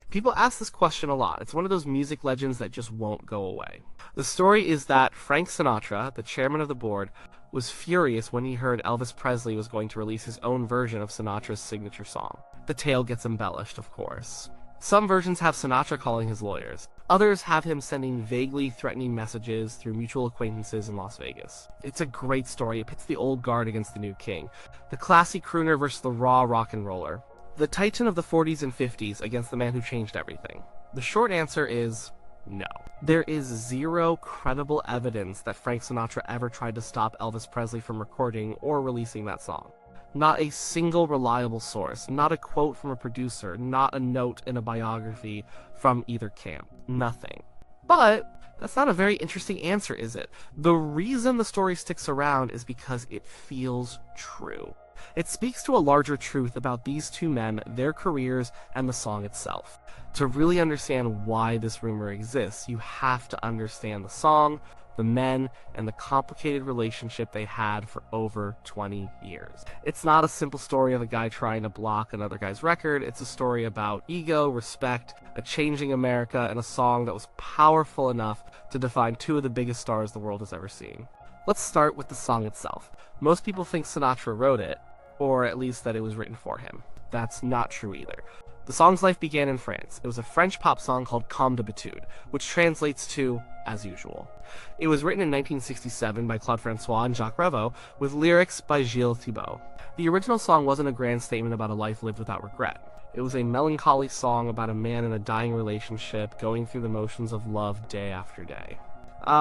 People ask this question a lot. It's one of those music legends that just won't go away. The story is that Frank Sinatra, the chairman of the board, was furious when he heard Elvis Presley was going to release his own version of Sinatra's signature song. The tale gets embellished, of course. Some versions have Sinatra calling his lawyers. Others have him sending vaguely threatening messages through mutual acquaintances in Las Vegas. It's a great story. It pits the old guard against the new king. The classy crooner versus the raw rock and roller. The titan of the 40s and 50s against the man who changed everything. The short answer is no. There is zero credible evidence that Frank Sinatra ever tried to stop Elvis Presley from recording or releasing that song. Not a single reliable source, not a quote from a producer, not a note in a biography from either camp. Nothing. But that's not a very interesting answer, is it? The reason the story sticks around is because it feels true. It speaks to a larger truth about these two men, their careers, and the song itself. To really understand why this rumor exists, you have to understand the song, the men, and the complicated relationship they had for over 20 years. It's not a simple story of a guy trying to block another guy's record. It's a story about ego, respect, a changing America, and a song that was powerful enough to define two of the biggest stars the world has ever seen. Let's start with the song itself. Most people think Sinatra wrote it, or at least that it was written for him. That's not true either. The song's life began in France. It was a French pop song called Comme d'habitude, which translates to as usual. It was written in 1967 by Claude Francois and Jacques Revaux, with lyrics by Gilles Thibault. The original song wasn't a grand statement about a life lived without regret. It was a melancholy song about a man in a dying relationship going through the motions of love day after day.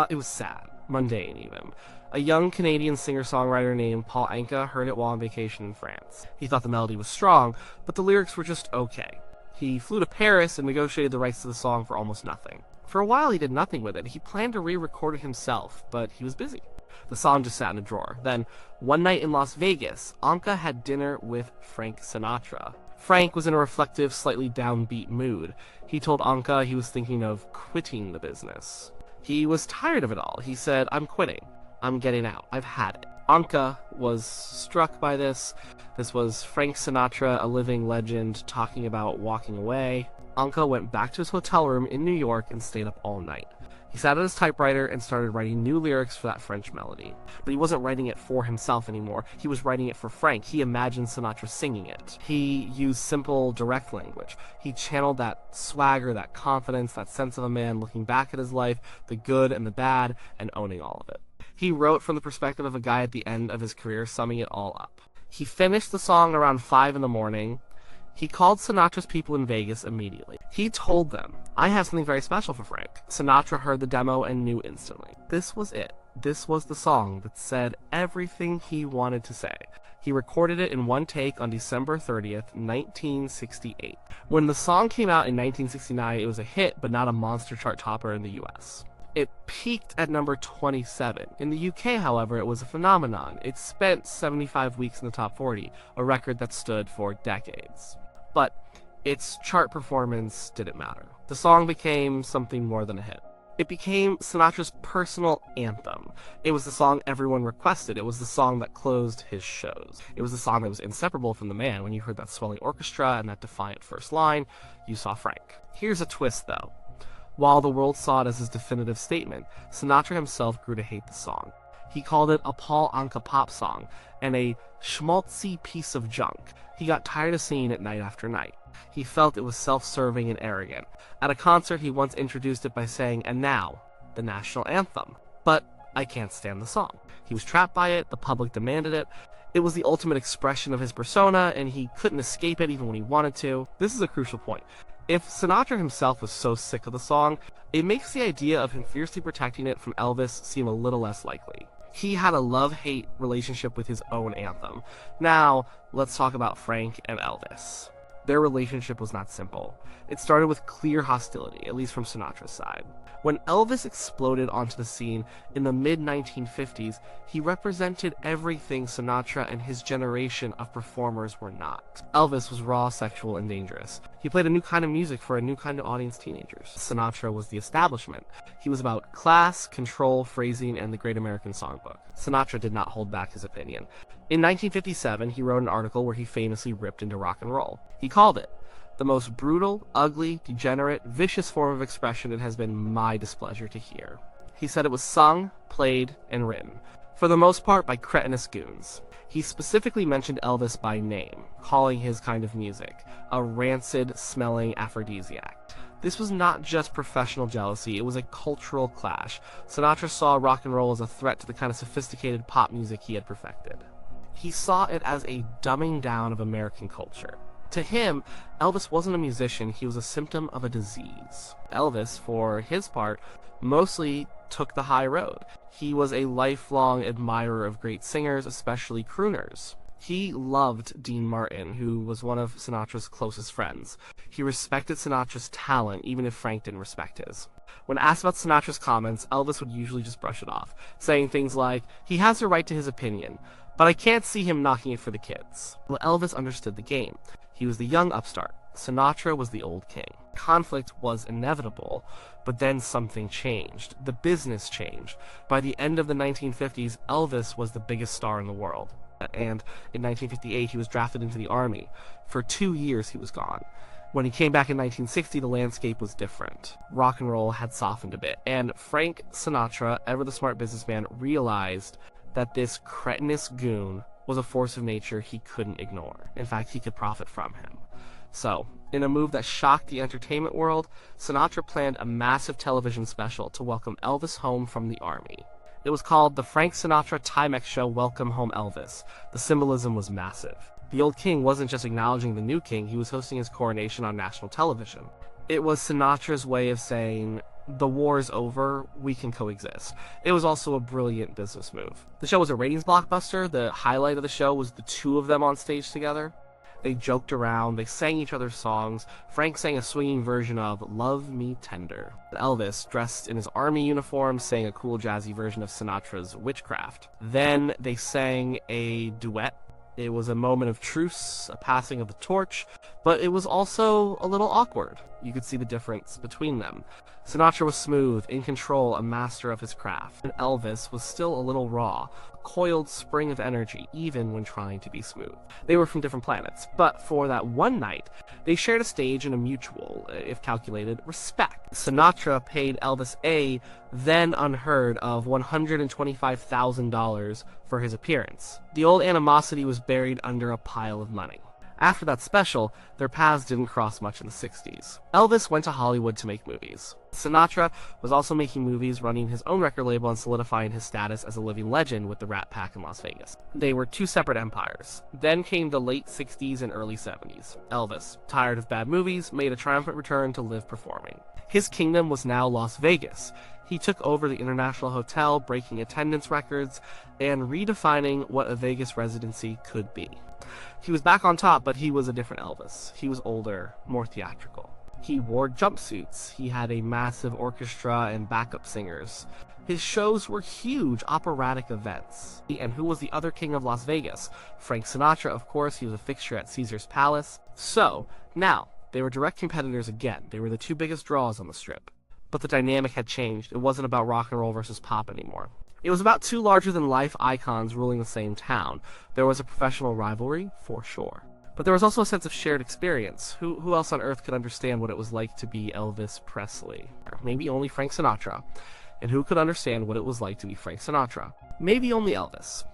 It was sad, mundane even. A young Canadian singer-songwriter named Paul Anka heard it while on vacation in France. He thought the melody was strong, but the lyrics were just okay. He flew to Paris and negotiated the rights to the song for almost nothing. For a while he did nothing with it. He planned to re-record it himself, but he was busy. The song just sat in a drawer. Then, one night in Las Vegas, Anka had dinner with Frank Sinatra. Frank was in a reflective, slightly downbeat mood. He told Anka he was thinking of quitting the business. He was tired of it all. He said, "I'm quitting. I'm getting out. I've had it." Anka was struck by this. This was Frank Sinatra, a living legend, talking about walking away. Anka went back to his hotel room in New York and stayed up all night. He sat at his typewriter and started writing new lyrics for that French melody. But he wasn't writing it for himself anymore. He was writing it for Frank. He imagined Sinatra singing it. He used simple, direct language. He channeled that swagger, that confidence, that sense of a man looking back at his life, the good and the bad, and owning all of it. He wrote from the perspective of a guy at the end of his career, summing it all up. He finished the song around 5 in the morning. He called Sinatra's people in Vegas immediately. He told them, "I have something very special for Frank." Sinatra heard the demo and knew instantly. This was it. This was the song that said everything he wanted to say. He recorded it in one take on December 30th, 1968. When the song came out in 1969, it was a hit, but not a monster chart topper in the US. It peaked at number 27. In the UK, however, it was a phenomenon. It spent 75 weeks in the top 40, a record that stood for decades. But its chart performance didn't matter. The song became something more than a hit. It became Sinatra's personal anthem. It was the song everyone requested. It was the song that closed his shows. It was the song that was inseparable from the man. When you heard that swelling orchestra and that defiant first line, you saw Frank. Here's a twist, though. While the world saw it as his definitive statement, Sinatra himself grew to hate the song. He called it a Paul Anka pop song and a schmaltzy piece of junk. He got tired of singing it night after night. He felt it was self-serving and arrogant. At a concert, he once introduced it by saying, "And now, the national anthem." But I can't stand the song. He was trapped by it, the public demanded it. It was the ultimate expression of his persona, and he couldn't escape it even when he wanted to. This is a crucial point. If Sinatra himself was so sick of the song, it makes the idea of him fiercely protecting it from Elvis seem a little less likely. He had a love-hate relationship with his own anthem. Now, let's talk about Frank and Elvis. Their relationship was not simple. It started with clear hostility, at least from Sinatra's side. When Elvis exploded onto the scene in the mid-1950s, he represented everything Sinatra and his generation of performers were not. Elvis was raw, sexual, and dangerous. He played a new kind of music for a new kind of audience, teenagers. Sinatra was the establishment. He was about class, control, phrasing, and the Great American Songbook. Sinatra did not hold back his opinion. In 1957, he wrote an article where he famously ripped into rock and roll. He called it The most brutal, ugly, degenerate, vicious form of expression it has been my displeasure to hear. He said it was sung, played, and written, for the most part by cretinous goons. He specifically mentioned Elvis by name, calling his kind of music a rancid-smelling aphrodisiac. This was not just professional jealousy, it was a cultural clash. Sinatra saw rock and roll as a threat to the kind of sophisticated pop music he had perfected. He saw it as a dumbing down of American culture. To him, Elvis wasn't a musician, he was a symptom of a disease. Elvis, for his part, mostly took the high road. He was a lifelong admirer of great singers, especially crooners. He loved Dean Martin, who was one of Sinatra's closest friends. He respected Sinatra's talent, even if Frank didn't respect his. When asked about Sinatra's comments, Elvis would usually just brush it off, saying things like, "He has a right to his opinion, but I can't see him knocking it for the kids." Well, Elvis understood the game. He was the young upstart. Sinatra was the old king. Conflict was inevitable, but then something changed. The business changed. By the end of the 1950s, Elvis was the biggest star in the world. And in 1958, he was drafted into the army. For 2 years, he was gone. When he came back in 1960, the landscape was different. Rock and roll had softened a bit, and Frank Sinatra, ever the smart businessman, realized that this cretinous goon was a force of nature he couldn't ignore. In fact, he could profit from him. So, in a move that shocked the entertainment world, Sinatra planned a massive television special to welcome Elvis home from the army. It was called the Frank Sinatra Timex Show Welcome Home Elvis. The symbolism was massive. The old king wasn't just acknowledging the new king, he was hosting his coronation on national television. It was Sinatra's way of saying, the war is over, we can coexist. It was also a brilliant business move. The show was a ratings blockbuster. The highlight of the show was the two of them on stage together. They joked around, they sang each other's songs. Frank sang a swinging version of Love Me Tender. Elvis, dressed in his army uniform, sang a cool jazzy version of Sinatra's Witchcraft. Then they sang a duet. It was a moment of truce, a passing of the torch, but it was also a little awkward. You could see the difference between them. Sinatra was smooth, in control, a master of his craft, and Elvis was still a little raw, a coiled spring of energy, even when trying to be smooth. They were from different planets, but for that one night, they shared a stage and a mutual, if calculated, respect. Sinatra paid Elvis a then unheard of $125,000 for his appearance. The old animosity was buried under a pile of money. After that special, their paths didn't cross much in the 60s. Elvis went to Hollywood to make movies. Sinatra was also making movies, running his own record label, and solidifying his status as a living legend with the Rat Pack in Las Vegas. They were two separate empires. Then came the late 60s and early 70s. Elvis, tired of bad movies, made a triumphant return to live performing. His kingdom was now Las Vegas. He took over the International Hotel, breaking attendance records, and redefining what a Vegas residency could be. He was back on top, but he was a different Elvis. He was older, more theatrical. He wore jumpsuits. He had a massive orchestra and backup singers. His shows were huge, operatic events. And who was the other king of Las Vegas? Frank Sinatra, of course. He was a fixture at Caesar's Palace. So, now, they were direct competitors again. They were the two biggest draws on the Strip. But the dynamic had changed. It wasn't about rock and roll versus pop anymore. It was about two larger-than-life icons ruling the same town. There was a professional rivalry, for sure. But there was also a sense of shared experience. Who else on earth could understand what it was like to be Elvis Presley? Maybe only Frank Sinatra. And who could understand what it was like to be Frank Sinatra? Maybe only Elvis.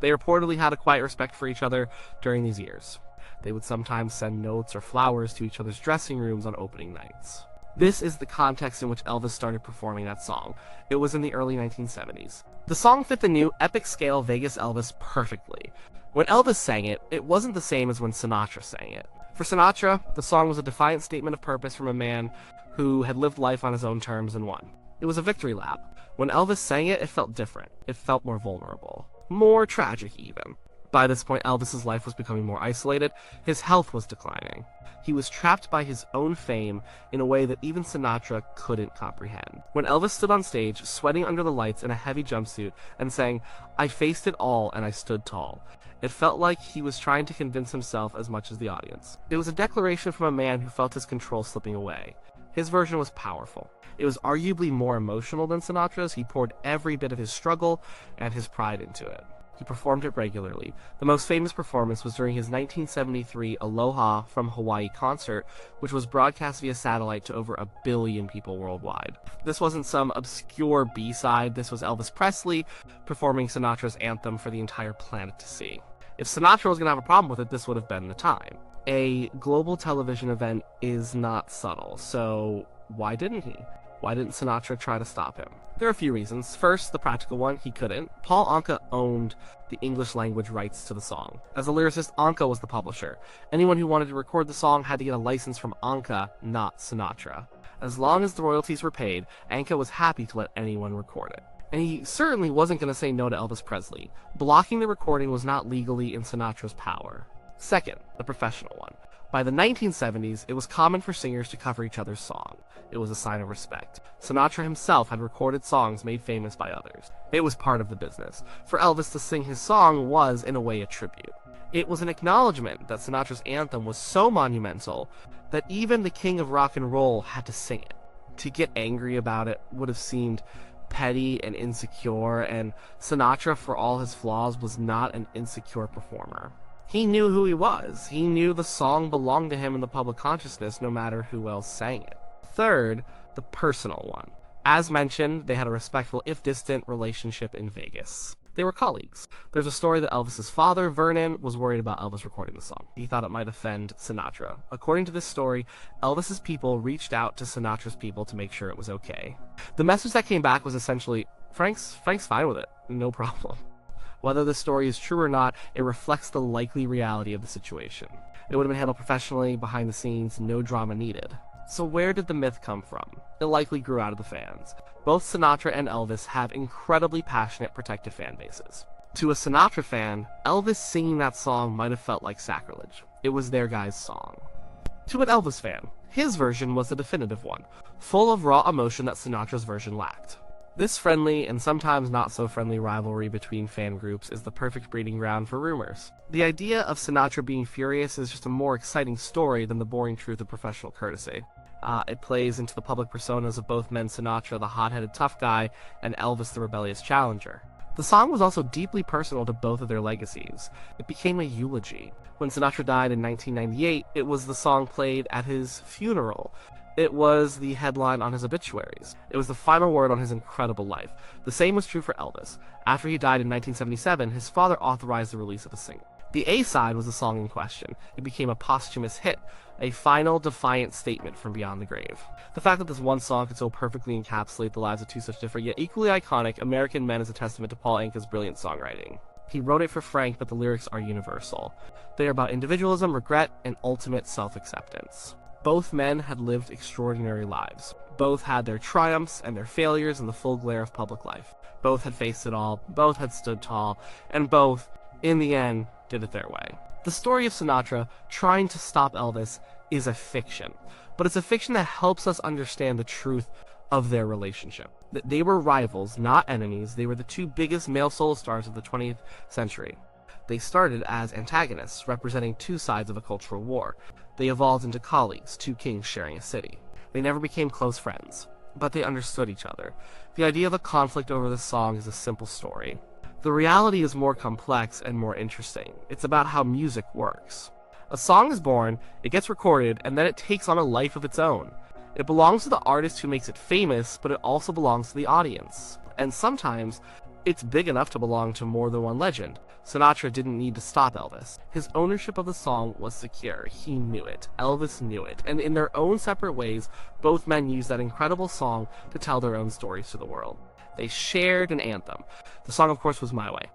They reportedly had a quiet respect for each other during these years. They would sometimes send notes or flowers to each other's dressing rooms on opening nights. This is the context in which Elvis started performing that song. It was in the early 1970s. The song fit the new epic-scale Vegas Elvis perfectly. When Elvis sang it, it wasn't the same as when Sinatra sang it. For Sinatra, the song was a defiant statement of purpose from a man who had lived life on his own terms and won. It was a victory lap. When Elvis sang it, it felt different. It felt more vulnerable. More tragic, even. By this point, Elvis's life was becoming more isolated. His health was declining. He was trapped by his own fame in a way that even Sinatra couldn't comprehend. When Elvis stood on stage, sweating under the lights in a heavy jumpsuit, and sang, "I faced it all and I stood tall," it felt like he was trying to convince himself as much as the audience. It was a declaration from a man who felt his control slipping away. His version was powerful. It was arguably more emotional than Sinatra's. He poured every bit of his struggle and his pride into it. He performed it regularly. The most famous performance was during his 1973 Aloha from Hawaii concert, which was broadcast via satellite to over 1 billion people worldwide. This wasn't some obscure B-side, this was Elvis Presley performing Sinatra's anthem for the entire planet to see. If Sinatra was going to have a problem with it, this would have been the time. A global television event is not subtle, so why didn't he? Why didn't Sinatra try to stop him? There are a few reasons. First, the practical one, he couldn't. Paul Anka owned the English language rights to the song. As a lyricist, Anka was the publisher. Anyone who wanted to record the song had to get a license from Anka, not Sinatra. As long as the royalties were paid, Anka was happy to let anyone record it. And he certainly wasn't going to say no to Elvis Presley. Blocking the recording was not legally in Sinatra's power. Second, the professional one. By the 1970s, it was common for singers to cover each other's song. It was a sign of respect. Sinatra himself had recorded songs made famous by others. It was part of the business. For Elvis to sing his song was, in a way, a tribute. It was an acknowledgement that Sinatra's anthem was so monumental that even the king of rock and roll had to sing it. To get angry about it would have seemed petty and insecure, and Sinatra, for all his flaws, was not an insecure performer. He knew who he was. He knew the song belonged to him in the public consciousness, no matter who else sang it. Third, the personal one. As mentioned, they had a respectful, if distant, relationship in Vegas. They were colleagues. There's a story that Elvis's father, Vernon, was worried about Elvis recording the song. He thought it might offend Sinatra. According to this story, Elvis's people reached out to Sinatra's people to make sure it was okay. The message that came back was essentially, Frank's fine with it, no problem. Whether the story is true or not, it reflects the likely reality of the situation. It would have been handled professionally, behind the scenes, no drama needed. So where did the myth come from? It likely grew out of the fans. Both Sinatra and Elvis have incredibly passionate, protective fan bases. To a Sinatra fan, Elvis singing that song might have felt like sacrilege. It was their guy's song. To an Elvis fan, his version was the definitive one, full of raw emotion that Sinatra's version lacked. This friendly and sometimes not so friendly rivalry between fan groups is the perfect breeding ground for rumors. The idea of Sinatra being furious is just a more exciting story than the boring truth of professional courtesy. It plays into the public personas of both men, Sinatra, the hot-headed tough guy, and Elvis, the rebellious challenger. The song was also deeply personal to both of their legacies. It became a eulogy. When Sinatra died in 1998, it was the song played at his funeral. It was the headline on his obituaries. It was the final word on his incredible life. The same was true for Elvis. After he died in 1977, his father authorized the release of a single. The A-side was the song in question. It became a posthumous hit, a final defiant statement from beyond the grave. The fact that this one song could so perfectly encapsulate the lives of two such different yet equally iconic American men is a testament to Paul Anka's brilliant songwriting. He wrote it for Frank, but the lyrics are universal. They are about individualism, regret, and ultimate self-acceptance. Both men had lived extraordinary lives. Both had their triumphs and their failures in the full glare of public life. Both had faced it all, both had stood tall, and both, in the end, did it their way. The story of Sinatra trying to stop Elvis is a fiction, but it's a fiction that helps us understand the truth of their relationship. That they were rivals, not enemies. They were the two biggest male solo stars of the 20th century. They started as antagonists, representing two sides of a cultural war. They evolved into colleagues, two kings sharing a city. They never became close friends, but they understood each other. The idea of a conflict over this song is a simple story. The reality is more complex and more interesting. It's about how music works. A song is born, it gets recorded, and then it takes on a life of its own. It belongs to the artist who makes it famous, but it also belongs to the audience. And sometimes, it's big enough to belong to more than one legend. Sinatra didn't need to stop Elvis. His ownership of the song was secure. He knew it. Elvis knew it. And in their own separate ways, both men used that incredible song to tell their own stories to the world. They shared an anthem. The song, of course, was My Way.